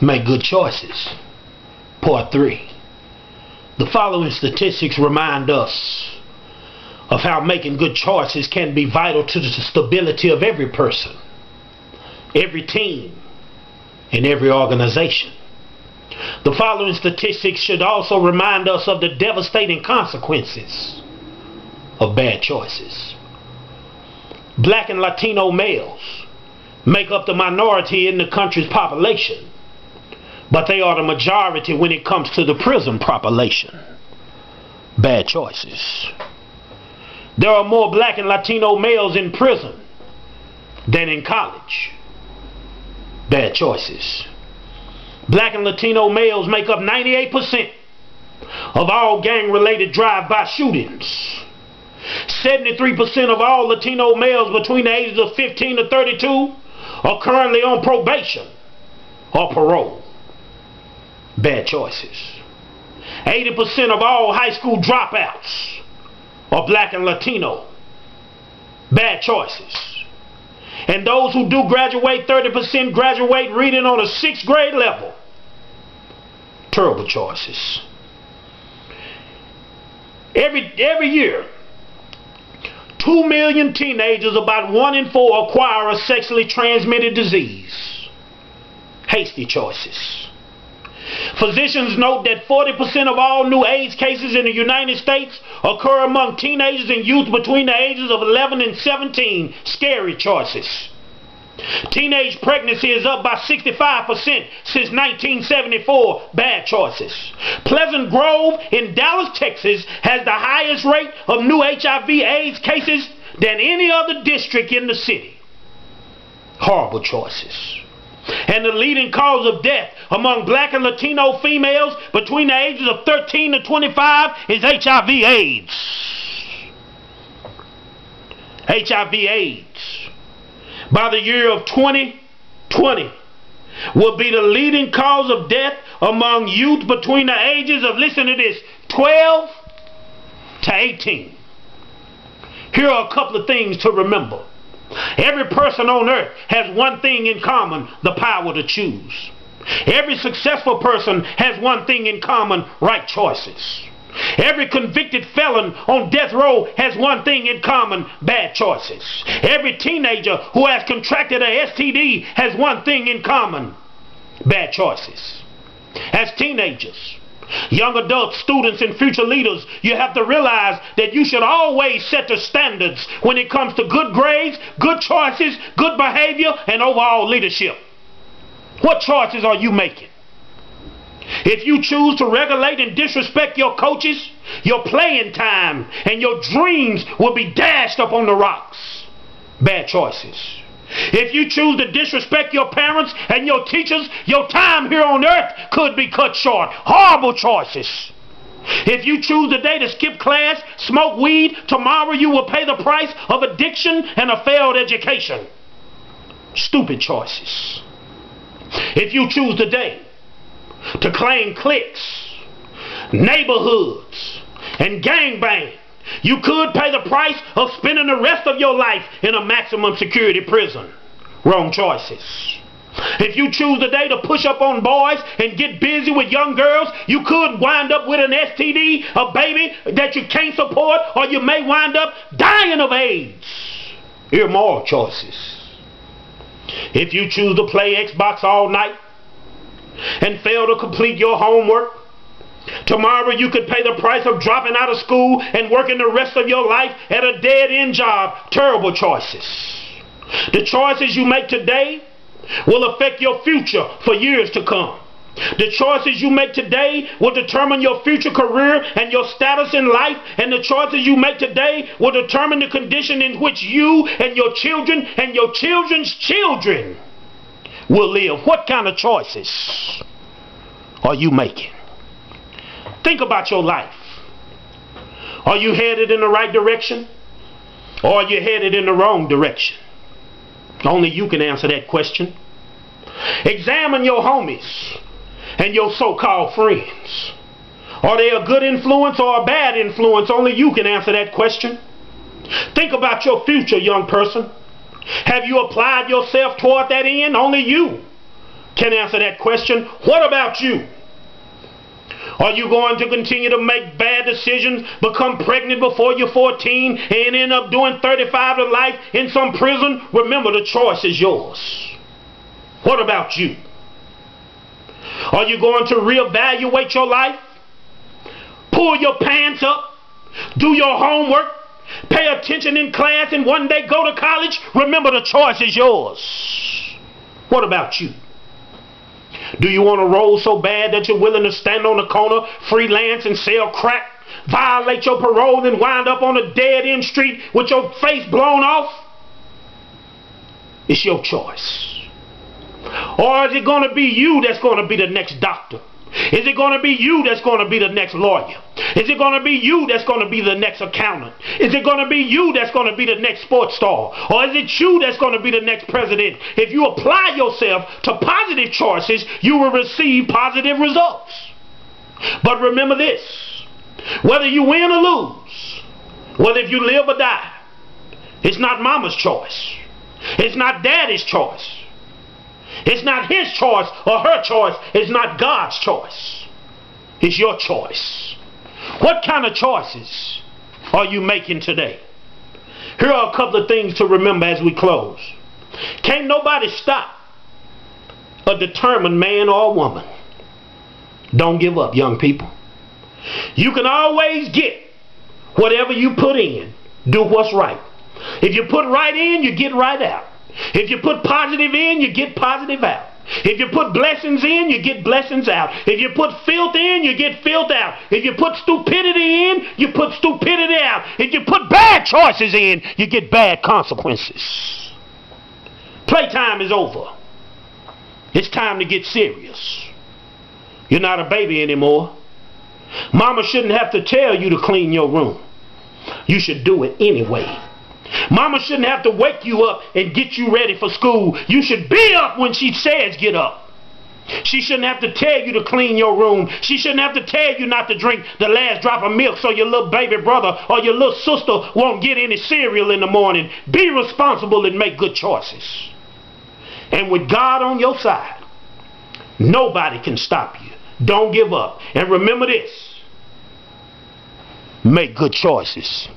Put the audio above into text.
Make good choices. Part 3. The following statistics remind us of how making good choices can be vital to the stability of every person, every team, and every organization. The following statistics should also remind us of the devastating consequences of bad choices. Black and Latino males make up the minority in the country's population, but they are the majority when it comes to the prison population. Bad choices. There are more black and Latino males in prison than in college. Bad choices. Black and Latino males make up 98% of all gang-related drive-by shootings. 73% of all Latino males between the ages of 15 to 32 are currently on probation or parole. Bad choices. 80% of all high school dropouts are black and Latino. Bad choices. And those who do graduate, 30% graduate reading on a 6th grade level. Terrible choices. Every year, 2 million teenagers, about 1 in 4, acquire a sexually transmitted disease. Hasty choices. Physicians note that 40% of all new AIDS cases in the United States occur among teenagers and youth between the ages of 11 and 17. Scary choices. Teenage pregnancy is up by 65% since 1974. Bad choices. Pleasant Grove in Dallas, Texas has the highest rate of new HIV/AIDS cases than any other district in the city. Horrible choices. And the leading cause of death among black and Latino females between the ages of 13 to 25 is HIV/AIDS. HIV/AIDS, by the year of 2020, will be the leading cause of death among youth between the ages of, listen to this, 12 to 18. Here are a couple of things to remember. Every person on earth has one thing in common: the power to choose. Every successful person has one thing in common: right choices. Every convicted felon on death row has one thing in common: bad choices. Every teenager who has contracted a S.T.D. has one thing in common: bad choices. As teenagers, young adults, students, and future leaders, you have to realize that you should always set the standards when it comes to good grades, good choices, good behavior, and overall leadership. What choices are you making? If you choose to regulate and disrespect your coaches, your playing time and your dreams will be dashed up on the rocks. Bad choices. If you choose to disrespect your parents and your teachers, your time here on earth could be cut short. Horrible choices. If you choose today to skip class, smoke weed, tomorrow you will pay the price of addiction and a failed education. Stupid choices. If you choose today to claim cliques, neighborhoods, and gangbang, you could pay the price of spending the rest of your life in a maximum security prison. Wrong choices. If you choose today to push up on boys and get busy with young girls, you could wind up with an S.T.D, a baby that you can't support, or you may wind up dying of AIDS. Immoral choices. If you choose to play Xbox all night and fail to complete your homework, tomorrow you could pay the price of dropping out of school and working the rest of your life at a dead-end job. Terrible choices. The choices you make today will affect your future for years to come. The choices you make today will determine your future career and your status in life, and the choices you make today will determine the condition in which you and your children and your children's children will live. What kind of choices are you making? Think about your life. Are you headed in the right direction, or are you headed in the wrong direction? Only you can answer that question. Examine your homies and your so-called friends. Are they a good influence or a bad influence? Only you can answer that question. Think about your future, young person. Have you applied yourself toward that end? Only you can answer that question. What about you? Are you going to continue to make bad decisions, become pregnant before you're 14, and end up doing 35 to life in some prison? Remember, the choice is yours. What about you? Are you going to reevaluate your life? Pull your pants up? Do your homework? Pay attention in class and one day go to college? Remember, the choice is yours. What about you? Do you want to roll so bad that you're willing to stand on the corner, freelance and sell crack, violate your parole and wind up on a dead-end street with your face blown off? It's your choice. Or is it going to be you that's going to be the next doctor? Is it going to be you that's going to be the next lawyer? Is it going to be you that's going to be the next accountant? Is it going to be you that's going to be the next sports star? Or is it you that's going to be the next president? If you apply yourself to positive choices, you will receive positive results. But remember this, whether you win or lose, whether if you live or die, it's not mama's choice. It's not daddy's choice. It's not his choice or her choice. It's not God's choice. It's your choice. What kind of choices are you making today? Here are a couple of things to remember as we close. Can't nobody stop a determined man or a woman. Don't give up, young people. You can always get whatever you put in. Do what's right. If you put right in, you get right out. If you put positive in, you get positive out. If you put blessings in, you get blessings out. If you put filth in, you get filth out. If you put stupidity in, you put stupidity out. If you put bad choices in, you get bad consequences. Playtime is over. It's time to get serious. You're not a baby anymore. Mama shouldn't have to tell you to clean your room. You should do it anyway. Mama shouldn't have to wake you up and get you ready for school. You should be up when she says get up. She shouldn't have to tell you to clean your room. She shouldn't have to tell you not to drink the last drop of milk so your little baby brother or your little sister won't get any cereal in the morning. Be responsible and make good choices. And with God on your side, nobody can stop you. Don't give up. And remember this, make good choices.